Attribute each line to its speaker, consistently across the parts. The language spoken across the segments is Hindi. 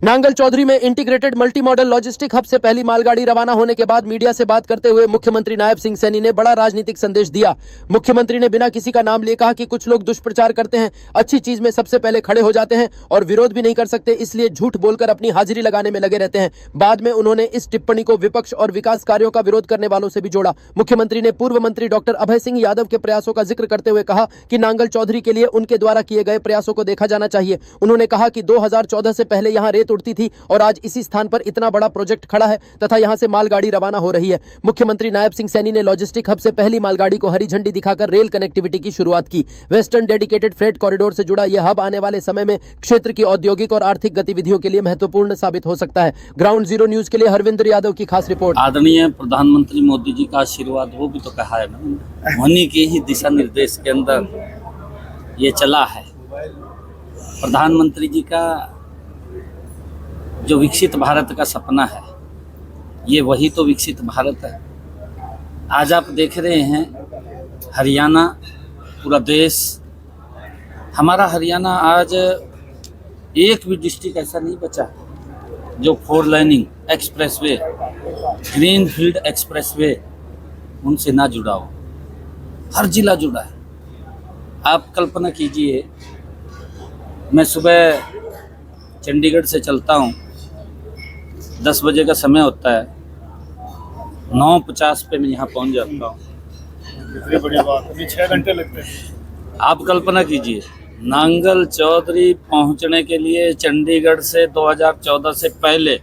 Speaker 1: नांगल चौधरी में integrated multi modal logistic hub से पहली मालगाड़ी रवाना होने के बाद मीडिया से बात करते हुए मुख्यमंत्री नायब सिंह सैनी ने बड़ा राजनीतिक संदेश दिया। मुख्यमंत्री ने बिना किसी का नाम लिए कहा कि कुछ लोग दुष्प्रचार करते हैं, अच्छी चीज में सबसे पहले खड़े हो जाते हैं और विरोध भी नहीं कर सकते, इसलिए झूठ बोलकर अपनी हाजिरी लगाने में लगे रहते हैं। बाद में उन्होंने इस टिप्पणी को विपक्ष और विकास कार्यों का विरोध करने वालों से भी जोड़ा। मुख्यमंत्री ने पूर्व मंत्री डॉक्टर अभय सिंह यादव के प्रयासों का जिक्र करते हुए कहा कि नांगल चौधरी के लिए उनके द्वारा किए गए प्रयासों को देखा जाना चाहिए। उन्होंने कहा कि 2014 से पहले यहां रेत उड़ती थी और आज इसी स्थान पर इतना बड़ा प्रोजेक्ट खड़ा है तथा यहां से मालगाड़ी रवाना हो रही है। मुख्यमंत्री नायब सिंह सैनी ने लॉजिस्टिक हब से पहली मालगाड़ी को हरी झंडी दिखाकर रेल कनेक्टिविटी की शुरुआत की। वेस्टर्न डेडिकेटेड फ्रेट कॉरिडोर से जुड़ा यह हब आने वाले समय में क्षेत्र की औद्योगिक और आर्थिक गतिविधियों के लिए महत्वपूर्ण साबित हो सकता है। ग्राउंड जीरो न्यूज के लिए हरविंदर यादव की खास रिपोर्ट।
Speaker 2: आदरणीय प्रधानमंत्री मोदी जी का आशीर्वाद, वो भी तो कहा है ना, उन्हीं के ही दिशा निर्देश के अंदर ये चला है। प्रधानमंत्री जी का जो विकसित भारत का सपना है, ये वही तो विकसित भारत है। आज आप देख रहे हैं हरियाणा, पूरा देश, हमारा हरियाणा आज एक भी डिस्ट्रिक्ट ऐसा नहीं बचा जो 4 lining expressway, green field expressway उनसे ना जुड़ा हो। हर जिला जुड़ा है। आप कल्पना कीजिए, मैं सुबह चंडीगढ़ से चलता हूँ, 10 बजे का समय होता है, 9:50 पे मैं यहाँ पहुँच जाता हूँ।
Speaker 3: कितनी बड़ी बात, अभी 6 घंटे लगते हैं।
Speaker 2: आप कल्पना कीजिए, नांगल चौधरी पहुँचने के लिए चंडीगढ़ से 2014 से पहले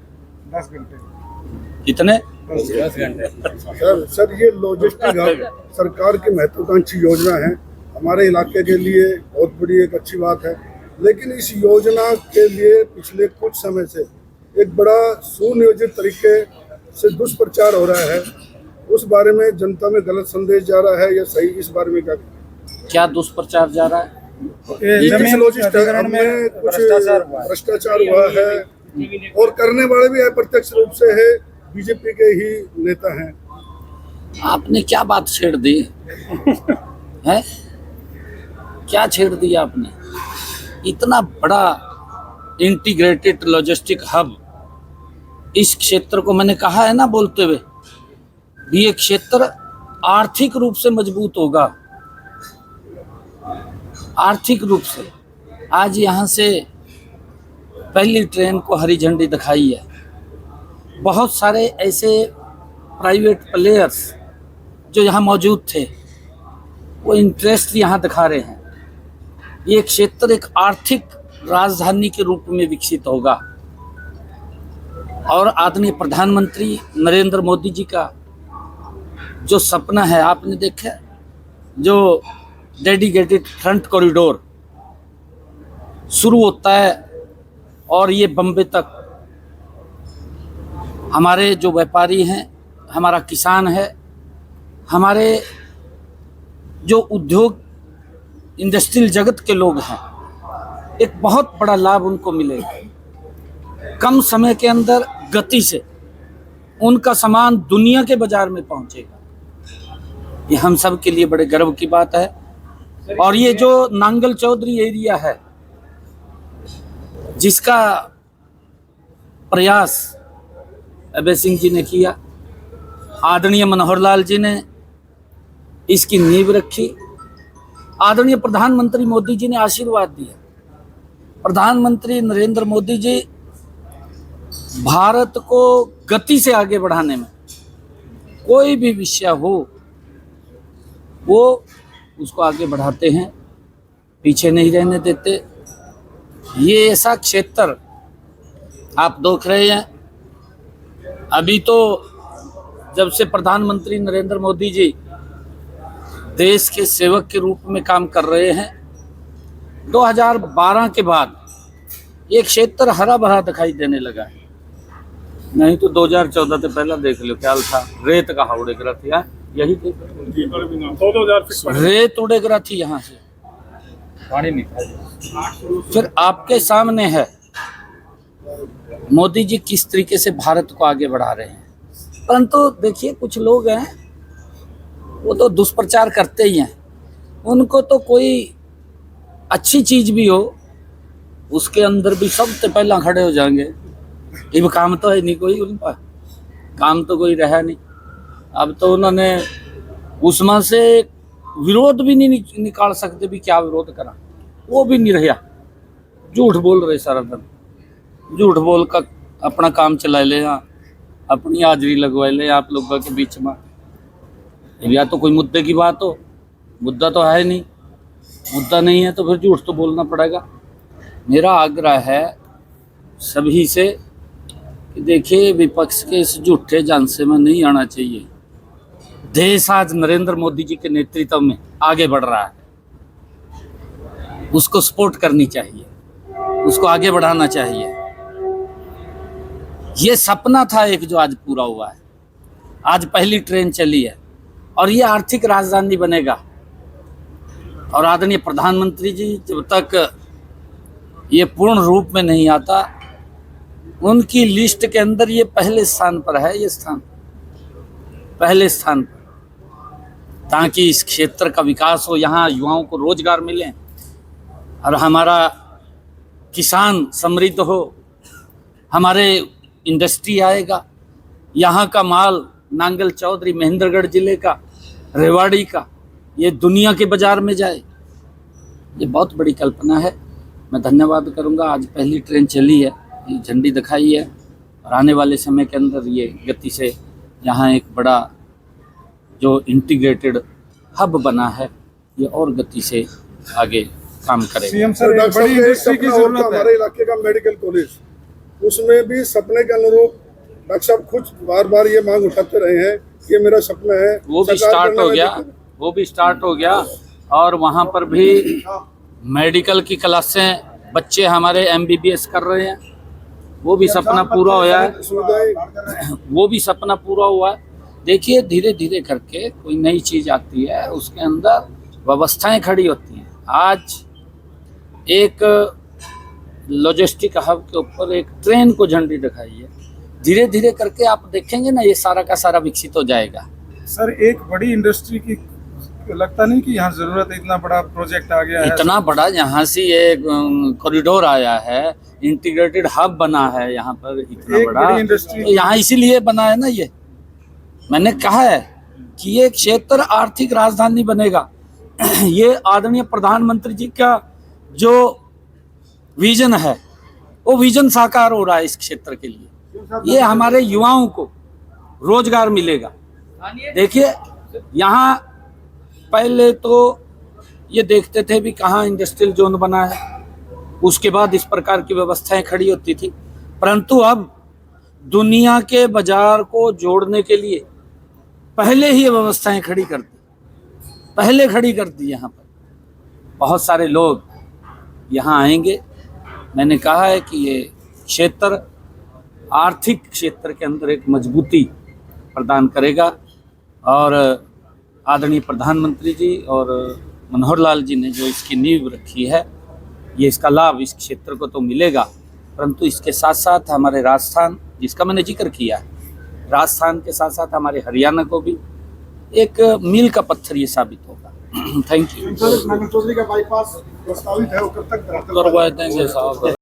Speaker 3: 10 घंटे।
Speaker 2: कितने?
Speaker 3: 10 घंटे।
Speaker 4: सर ये लॉजिस्टिक हब सरकार की महत्वाकांक्षी योजना है, हमारे इलाके के लिए बहुत बड़ी एक अच्छी बात है। लेकिन इस योजना के लिए पिछले कुछ समय से एक बड़ा सुनियोजित तरीके से दुष्प्रचार हो रहा है। उस बारे में जनता में गलत संदेश जा रहा है या सही, इस बारे में क्या
Speaker 2: दुष्प्रचार जा रहा है?
Speaker 4: जमीन लॉजिस्टिक में कुछ भ्रष्टाचार हुआ है और करने वाले भी अप्रत्यक्ष रूप से है, बीजेपी के ही नेता हैं।
Speaker 2: आपने क्या बात छेड़ दी है? क्या छेड़ दिया आपने? इतना बड़ा इंटीग्रेटेड लॉजिस्टिक हब, इस क्षेत्र को मैंने कहा है ना बोलते हुए, ये क्षेत्र आर्थिक रूप से मजबूत होगा। आर्थिक रूप से आज यहाँ से पहली ट्रेन को हरी झंडी दिखाई है। बहुत सारे ऐसे प्राइवेट प्लेयर्स जो यहाँ मौजूद थे, वो इंटरेस्ट यहाँ दिखा रहे हैं। ये क्षेत्र एक आर्थिक राजधानी के रूप में विकसित होगा और आदरणीय प्रधानमंत्री नरेंद्र मोदी जी का जो सपना है, आपने देखा, जो डेडिकेटेड फ्रंट कॉरिडोर शुरू होता है और ये बम्बे तक, हमारे जो व्यापारी हैं, हमारा किसान है, हमारे जो उद्योग इंडस्ट्रियल जगत के लोग हैं, एक बहुत बड़ा लाभ उनको मिलेगा। कम समय के अंदर गति से उनका सामान दुनिया के बाजार में पहुंचेगा। ये हम सब के लिए बड़े गर्व की बात है। और ये जो नांगल चौधरी एरिया है, जिसका प्रयास अभय सिंह जी ने किया, आदरणीय मनोहर लाल जी ने इसकी नींव रखी, आदरणीय प्रधानमंत्री मोदी जी ने आशीर्वाद दिया। प्रधानमंत्री नरेंद्र मोदी जी भारत को गति से आगे बढ़ाने में, कोई भी विषय हो वो उसको आगे बढ़ाते हैं, पीछे नहीं रहने देते। ये ऐसा क्षेत्र आप देख रहे हैं, अभी तो जब से प्रधानमंत्री नरेंद्र मोदी जी देश के सेवक के रूप में काम कर रहे हैं, 2012 के बाद ये क्षेत्र हरा भरा दिखाई देने लगा है। नहीं तो 2014 से पहले देख लो क्या था, रेत का उड़े करा थी, यही रेत उड़े करा थी, यहाँ से पानी नहीं था। फिर आपके सामने है मोदी जी किस तरीके से भारत को आगे बढ़ा रहे हैं। परंतु देखिए, कुछ लोग हैं वो तो दुष्प्रचार करते ही हैं। उनको तो कोई अच्छी चीज भी हो, उसके अंदर भी सबसे पहला खड़े हो जाएंगे अब काम तो है नहीं कोई उन पर, काम तो कोई रहा नहीं। अब तो उन्होंने उसमें से विरोध भी नहीं निकाल सकते भी क्या विरोध करा, वो भी नहीं रहा। झूठ बोल रहे सारा दिन, झूठ बोल कर अपना काम चला ले, अपनी हाजिरी लगवा ले आप लोगों के बीच में। या तो कोई मुद्दे की बात हो, मुद्दा तो है नहीं, मुद्दा नहीं है तो फिर झूठ तो बोलना पड़ेगा। मेरा आग्रह है सभी से कि देखिए, विपक्ष के इस झूठे झांसे में नहीं आना चाहिए। देश आज नरेंद्र मोदी जी के नेतृत्व में आगे बढ़ रहा है, उसको सपोर्ट करनी चाहिए, उसको आगे बढ़ाना चाहिए। ये सपना था एक जो आज पूरा हुआ है। आज पहली ट्रेन चली है और ये आर्थिक राजधानी बनेगा। और आदरणीय प्रधानमंत्री जी जब तक ये पूर्ण रूप में नहीं आता, उनकी लिस्ट के अंदर ये पहले स्थान पर है, ये स्थान पहले स्थान पर, ताकि इस क्षेत्र का विकास हो, यहाँ युवाओं को रोजगार मिले और हमारा किसान समृद्ध हो, हमारे इंडस्ट्री आएगा, यहाँ का माल नांगल चौधरी महेंद्रगढ़ जिले का, रेवाड़ी का, ये दुनिया के बाजार में जाए। ये बहुत बड़ी कल्पना है। मैं धन्यवाद करूँगा, आज पहली ट्रेन चली है, ये झंडी दिखाई है और आने वाले समय के अंदर ये गति से यहाँ एक बड़ा जो इंटीग्रेटेड हब बना है, ये और गति से आगे काम करेगा।
Speaker 3: सीएम सर, एक बड़ी इंडस्ट्री की जरूरत है।
Speaker 4: हमारे इलाके का मेडिकल कॉलेज, उसमें भी सपने के अनुरूप डॉक्टर साहब खुद बार बार ये मांग उठाते रहे हैं कि मेरा सपना है,
Speaker 2: वो भी स्टार्ट हो गया, वो भी स्टार्ट हो गया। और वहाँ पर भी मेडिकल की क्लासें बच्चे हमारे MBBS कर रहे हैं, वो भी सपना पूरा हुआ है, वो भी सपना पूरा हुआ है। देखिए, धीरे धीरे करके कोई नई चीज़ आती है, उसके अंदर व्यवस्थाएं खड़ी होती हैं। आज एक लॉजिस्टिक हब के ऊपर एक ट्रेन को झंडी दिखाई है, धीरे धीरे करके आप देखेंगे ना, ये सारा का सारा विकसित हो जाएगा।
Speaker 3: सर, एक बड़ी इंडस्ट्री की लगता नहीं कि यहाँ जरूरत है, इतना बड़ा प्रोजेक्ट आ गया है,
Speaker 2: इतना बड़ा यहाँ से ये कॉरिडोर आया है, इंटीग्रेटेड हब बना है यहाँ पर, इतना
Speaker 3: एक
Speaker 2: बड़ा
Speaker 3: बड़ी इंडस्ट्री।
Speaker 2: तो यहाँ इसीलिए बना है ना, ये मैंने कहा है कि ये क्षेत्र आर्थिक राजधानी बनेगा। ये आदरणीय प्रधानमंत्री जी का जो विजन है, वो विजन साकार हो रहा है इस क्षेत्र के लिए। ये हमारे युवाओं को रोजगार मिलेगा। देखिए, यहाँ पहले तो ये देखते थे भी कहाँ इंडस्ट्रियल जोन बना है, उसके बाद इस प्रकार की व्यवस्थाएं खड़ी होती थी, परंतु अब दुनिया के बाजार को जोड़ने के लिए पहले ही ये व्यवस्थाएं खड़ी कर दी, पहले खड़ी कर दी। यहाँ पर बहुत सारे लोग यहाँ आएंगे। मैंने कहा है कि ये क्षेत्र आर्थिक क्षेत्र के अंदर एक मजबूती प्रदान करेगा और आदरणीय प्रधानमंत्री जी और मनोहर लाल जी ने जो इसकी नींव रखी है, ये इसका लाभ इस क्षेत्र को तो मिलेगा, परंतु इसके साथ साथ हमारे राजस्थान, जिसका मैंने जिक्र किया है, राजस्थान के साथ साथ हमारे हरियाणा को भी एक मील का पत्थर ये साबित होगा। Thank you.
Speaker 4: नांगल चौधरी का बाईपास प्रस्तावित है, वो कब तक
Speaker 2: करवा देंगे साहब।